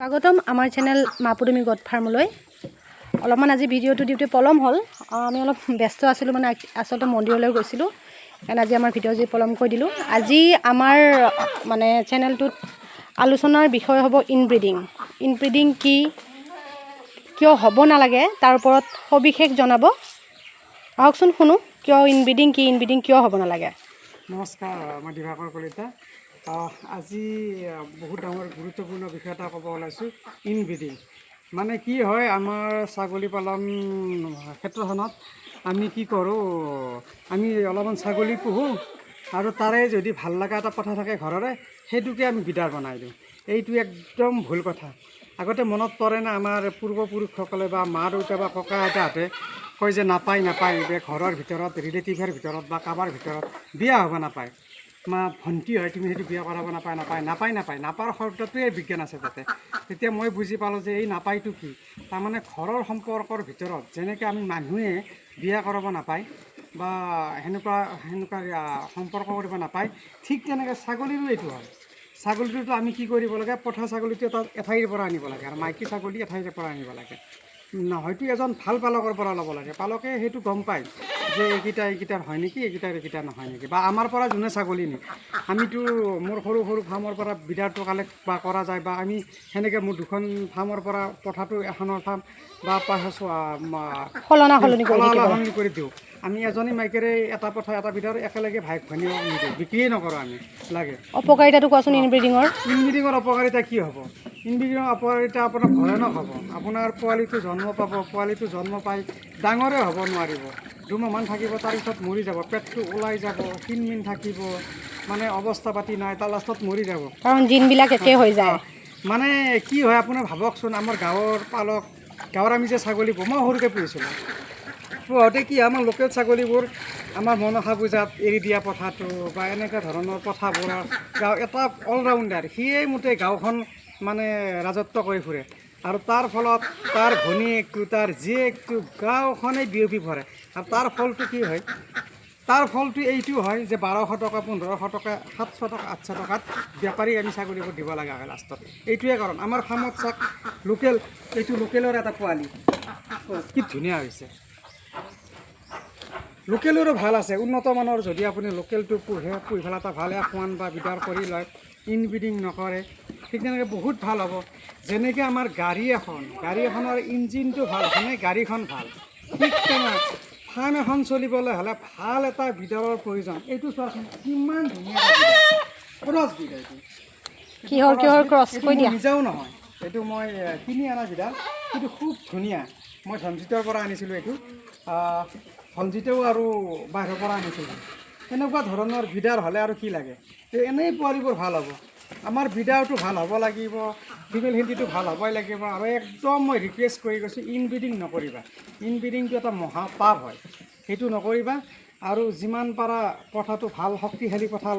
স্বাগতম আমাৰ channel মাপুদুমি god ফাৰ্মলৈ। অলপমান আজি ভিডিঅ'টো দিওঁতে পলম হ'ল। আমি অলপ ব্যস্ত আছিলোঁ, মানে আচলতে মন্দিৰলৈ গৈছিলোঁ, কাৰণ আজি আমাৰ ভিডিঅ' যি পলম কৰি দিলোঁ। আজি আমাৰ মানে চেনেলটোত আলোচনাৰ বিষয় হ'ব ইনব্ৰিডিং। ইনব্ৰিডিং কি, কিয় হ'ব নালাগে, তাৰ ওপৰত সবিশেষ জনাব। আহকচোন শুনো, কিয় ইনব্ৰিডিং কি, ইনব্ৰিডিং কিয় হ'ব নালাগে। নমস্কাৰ, মই দিবাকৰ কলিতা। আজি বহুত ডাঙৰ গুৰুত্বপূৰ্ণ বিষয় এটা ক'ব ওলাইছোঁ, ইনব্ৰিডিং। মানে কি হয়, আমাৰ ছাগলী পালন ক্ষেত্ৰখনত আমি কি কৰোঁ, আমি অলপমান ছাগলী পোহোঁ আৰু তাৰে যদি ভাল লগা এটা কথা থাকে ঘৰৰে, সেইটোকে আমি বিডাৰ বনাই দিওঁ। এইটো একদম ভুল কথা। আগতে মনত পৰে না, আমাৰ পূৰ্বপুৰুষসকলে বা মা দেউতা বা ককা আইতাহঁতে কয় যে নাপায় যে ঘৰৰ ভিতৰত, ৰিলেটিভৰ ভিতৰত বা কাৰোবাৰ ভিতৰত বিয়া হ'ব নাপায়। মা ভণ্টি হয়, তুমি সেইটো বিয়া কৰাব নাপায়। নাপাৰ শব্দটোৱে বিজ্ঞান আছে তাতে। তেতিয়া মই বুজি পালোঁ যে এই নাপায়টো কি, তাৰমানে ঘৰৰ সম্পৰ্কৰ ভিতৰত যেনেকৈ আমি মানুহে বিয়া কৰাব নাপায় বা সেনেকুৱা সম্পৰ্ক কৰিব নাপায়, ঠিক তেনেকৈ ছাগলীৰো এইটো হয়। ছাগলীটোতো আমি কি কৰিব লাগে, পঠা ছাগলীটো এঠাইৰ পৰা আনিব লাগে আৰু মাইকী ছাগলী এঠাইৰ পৰা আনিব লাগে। হয়তো এজন ভাল পালকৰ পৰা ল'ব লাগে। পালকে সেইটো গম পায় যে এইকেইটাৰ হয় নেকি, এইকেইটাৰ নহয় নেকি। বা আমাৰ পৰা যোনে ছাগলী নি, আমিতো মোৰ সৰু ফাৰ্মৰ পৰা বিডাৰটো কালেক্ট বা কৰা যায়, বা আমি সেনেকৈ মোৰ দুখন ফাৰ্মৰ পৰা পঠাটো এখনৰ ফাৰ্ম বা সলনি কৰি দিওঁ। আমি এজনী মাইকেৰে এটা পঠা এটা বিডাৰ একেলগে ভাগ ভাঙিব নিদিওঁ, বিক্ৰীয়ে নকৰোঁ আমি। লাগে অপকাৰিতাটো কোৱাচোন ইনব্ৰিডিঙৰ। ইনব্ৰিডিঙৰ অপকাৰিতা কি হ'ব? ইনব্ৰিডিঙৰ অপকাৰিতা আপোনাৰ ভয়ানক হ'ব। আপোনাৰ পোৱালিটো জন্ম পাব, পোৱালিটো জন্ম পাই ডাঙৰে হ'ব নোৱাৰিব, দুমাহমান থাকিব, তাৰপিছত মৰি যাব, পেটটো ওলাই যাব, ক্ষীণমিন থাকিব, মানে অৱস্থা পাতি নাই, তাৰ লাষ্টত মৰি যাব, কাৰণ জিনবিলাক একে হৈ যায়। মানে কি হয় আপোনাৰ ভাবকচোন, আমাৰ গাঁৱৰ আমি যে ছাগলী মই সৰুকৈ পুহিছিলোঁ, পুহোঁতে কি আমাৰ লোকেল ছাগলীবোৰ আমাৰ মনসা পূজাত এৰি দিয়া পথাটো বা এনেকুৱা ধৰণৰ পথাবোৰৰ এটা অলৰাউণ্ডাৰ, সিয়েই মোটেই গাঁওখন মানে ৰাজত্ব কৰি ফুৰে। আৰু তাৰ ফলত তাৰ ভনীয়েকটো, তাৰ জীয়েকটো গাঁওখনেই বিয়পি পৰে। আৰু তাৰ ফলটো কি হয়, তাৰ ফলটো এইটো হয় যে 1200 টকা, 1500 টকা, 700 টকা, 800 টকাত বেপাৰী আমি ছাগলীবোৰ দিব লগা হয় লাষ্টত। এইটোৱে কাৰণ। আমাৰ ফাৰ্মত চাওক, এইটো লোকেলৰ এটা পোৱালি কি ধুনীয়া হৈছে। লোকেলৰো ভাল আছে, উন্নত মানৰ। যদি আপুনি লোকেলটো পুহি পেলাই এটা ভাল F1 বা বিডাৰ কৰি লয়, ইনব্ৰিডিং নকৰে, ঠিক তেনেকৈ বহুত ভাল হ'ব। যেনেকৈ আমাৰ গাড়ী এখনৰ ইঞ্জিনটো ভাল হ'লে গাড়ীখন ভাল, ঠিক তেনেকৈ ফাৰ্ম এখন চলিবলৈ হ'লে ভাল এটা বিডাৰৰ প্ৰয়োজন। এইটো চোৱাচোন কিমান ধুনীয়া ক্ৰছ বিড। কিহৰ ক্ৰছ কৈ দিয়া। নিজেও নহয়, এইটো মই কিনি অনা বিডাৰ, কিন্তু খুব ধুনীয়া। মই ধনজিতৰ পৰা আনিছিলোঁ এইটো, ধনজিতেও আৰু বাহিৰৰ পৰা আনিছিলোঁ। এনেকুৱা ধৰণৰ বিডাৰ হ'লে আৰু কি লাগে, এনেই পোৱালিবোৰ ভাল হ'ব। আমাৰ বিডাৰটো ভাল হ'ব লাগিব, ফিমেল হিন্দীটো ভাল হ'বই লাগিব। আৰু একদম মই ৰিকুৱেষ্ট কৰি গৈছোঁ, ইনব্ৰিডিং নকৰিবা। ইনব্ৰিডিংটো এটা মহাপাপ হয়, সেইটো নকৰিবা। আৰু যিমান পাৰা পঠাটো ভাল শক্তিশালী পঠা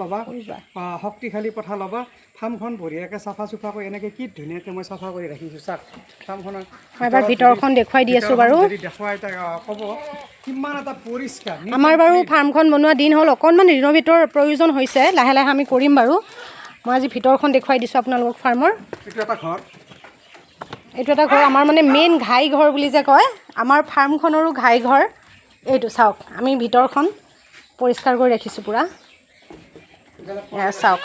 ল'বা, ফাৰ্মখন বঢ়িয়াকৈ চাফা চুফা কৰি, এনেকৈ কি ধুনীয়াকৈ মই চাফা কৰি ৰাখিছোঁ। চাওক ফাৰ্মখনৰ এবাৰ ভিতৰখন দেখুৱাই দি আছোঁ বাৰু। দেখুৱাই ক'ব কিমান এটা পৰিষ্কাৰ। আমাৰ বাৰু ফাৰ্মখন বনোৱা দিন হ'ল, অকণমান ৰিন'ভেটৰ প্ৰয়োজন হৈছে, লাহে লাহে আমি কৰিম বাৰু। মই আজি ভিতৰখন দেখুৱাই দিছোঁ আপোনালোকক ফাৰ্মৰ। এইটো এটা ঘৰ, আমাৰ মানে মেইন ঘাই ঘৰ বুলি যে কয়, আমাৰ ফাৰ্মখনৰো ঘাই ঘৰ এইটো। চাওক, আমি ভিতৰখন পৰিষ্কাৰ কৰি ৰাখিছোঁ পূৰা। চাওক,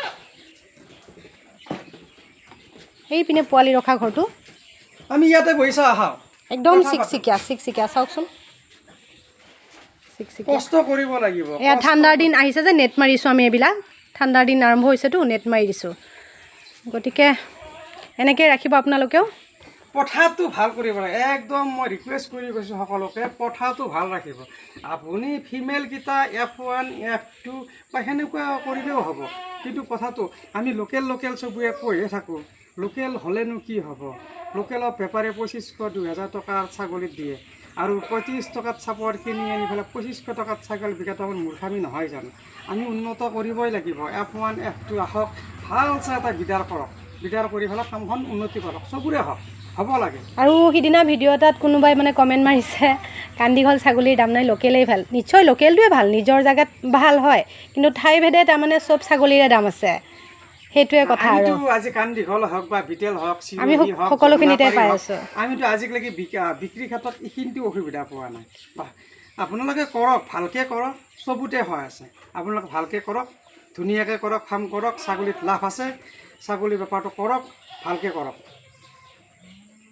সেইপিনে পোৱালি ৰখা ঘৰটো আমি ইয়াতে বহিছা আহা, একদম চিকচিকীয়া চাওকচোন, কষ্ট কৰিব লাগিব। এয়া ঠাণ্ডাৰ দিন আহিছে যে নেট মাৰিছোঁ আমি, এইবিলাক ঠাণ্ডাৰ দিন আৰম্ভ হৈছেতো, নেট মাৰি দিছোঁ। গতিকে এনেকৈ ৰাখিব আপোনালোকেও। পথাৰটো ভাল কৰিব লাগে, একদম মই ৰিকুৱেষ্ট কৰি গৈছোঁ সকলোকে, পথাৰটো ভাল ৰাখিব। আপুনি ফিমেলকেইটা F1, F2 বা সেনেকুৱা কৰিলেও হ'ব, কিন্তু কথাটো আমি লোকেল চবুৱে পুহিয়ে থাকোঁ। লোকেল হ'লেনো কি হ'ব? লোকেলত বেপাৰী 2500-2000 টকাৰ ছাগলীত দিয়ে, আৰু 35 টকাত চাপৰ কিনি আনি পেলাই 2500 টকাত ছাগলী বিকাটো আমাৰ মূৰ্খামি নহয় জানো? আমি উন্নত কৰিবই লাগিব। F1, F2 আহক, ভাল চাই এটা বিডাৰ কৰক, বিডাৰ কৰি পেলাই ফাৰ্মখন উন্নতি কৰক, চবৰে হ'ব লাগে। আৰু সিদিনা ভিডিঅ' এটাত কোনোবাই মানে কমেণ্ট মাৰিছে, কান্দিঘল ছাগলীৰ দাম নাই, লোকেলেই ভাল। নিশ্চয় লোকেলটোৱে ভাল, নিজৰ জেগাত ভাল হয়, কিন্তু ঠাইভেদে তাৰমানে চব ছাগলীৰে দাম আছে। সেইটোৱে কথা আৰু আমিতো আজি কাণ দীঘল হওক বা বিটেল হওক আমি চিৰহি হওক সকলোখিনিতে জগুলাপাৰি পাই হওক, আছোঁ। আমিতো আজিলৈকে বিক্ৰীৰ ক্ষেত্ৰত এইখিনিতো অসুবিধা পোৱা নাই। বা আপোনালোকে কৰক, ভালকৈ কৰক, চবতে হয় আছে। আপোনালোকে ভালকৈ কৰক, ধুনীয়াকৈ কৰক, ফাৰ্ম কৰক, ছাগলীত লাভ আছে, ছাগলী বেপাৰটো কৰক, ভালকৈ কৰক।